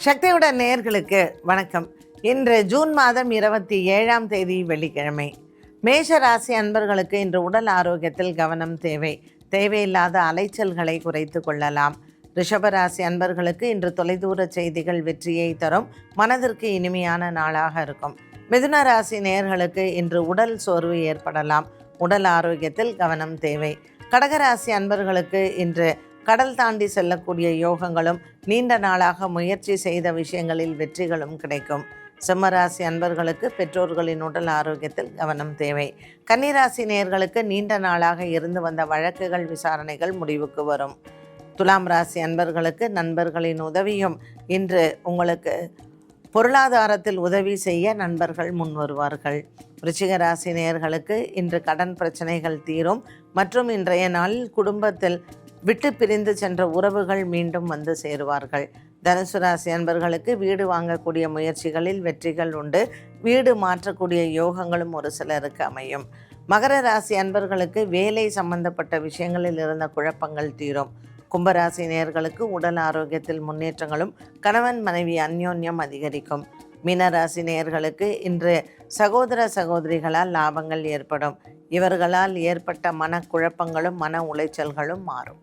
சக்தியுடன் நேயர்களுக்கு வணக்கம். இன்று ஜூன் மாதம் 27ஆம் தேதி வெள்ளிக்கிழமை. மேஷ ராசி அன்பர்களுக்கு இன்று உடல் ஆரோக்கியத்தில் கவனம் தேவை. தேவையில்லாத அலைச்சல்களை குறைத்து கொள்ளலாம். ரிஷபராசி அன்பர்களுக்கு இன்று தொலைதூர செய்திகள் வெற்றியை தரும். மனதிற்கு இனிமையான நாளாக இருக்கும். மிதுன ராசி நேயர்களுக்கு இன்று உடல் சோர்வு ஏற்படலாம். உடல் ஆரோக்கியத்தில் கவனம் தேவை. கடகராசி அன்பர்களுக்கு இன்று கடல் தாண்டி செல்லக்கூடிய யோகங்களும் நீண்ட நாளாக முயற்சி செய்த விஷயங்களில் வெற்றிகளும் கிடைக்கும். சிம்மராசி அன்பர்களுக்கு பெற்றோர்களின் உடல் ஆரோக்கியத்தில் கவனம் தேவை. கன்னிராசி நேயர்களுக்கு நீண்ட நாளாக இருந்து வந்த வழக்குகள் விசாரணைகள் முடிவுக்கு வரும். துலாம் ராசி அன்பர்களுக்கு நண்பர்களின் உதவியும் இன்று உங்களுக்கு பொருளாதாரத்தில் உதவி செய்ய நண்பர்கள் முன் வருவார்கள். விருச்சிக ராசி நேயர்களுக்கு இன்று கடன் பிரச்சனைகள் தீரும் மற்றும் இன்றைய நாளில் குடும்பத்தில் விட்டு பிரிந்து சென்ற உறவுகள் மீண்டும் வந்து சேருவார்கள். தனுசு ராசி அன்பர்களுக்கு வீடு வாங்கக்கூடிய முயற்சிகளில் வெற்றிகள் உண்டு. வீடு மாற்றக்கூடிய யோகங்களும் ஒரு சிலருக்கு அமையும். மகர ராசி அன்பர்களுக்கு வேலை சம்பந்தப்பட்ட விஷயங்களில் இருந்த குழப்பங்கள் தீரும். கும்பராசி நேயர்களுக்கு உடல் ஆரோக்கியத்தில் முன்னேற்றங்களும் கணவன் மனைவி அந்யோன்யம் அதிகரிக்கும். மீனராசி நேயர்களுக்கு இன்று சகோதர சகோதரிகளால் லாபங்கள் ஏற்படும். இவர்களால் ஏற்பட்ட மனக்குழப்பங்களும் மன உளைச்சல்களும் மாறும்.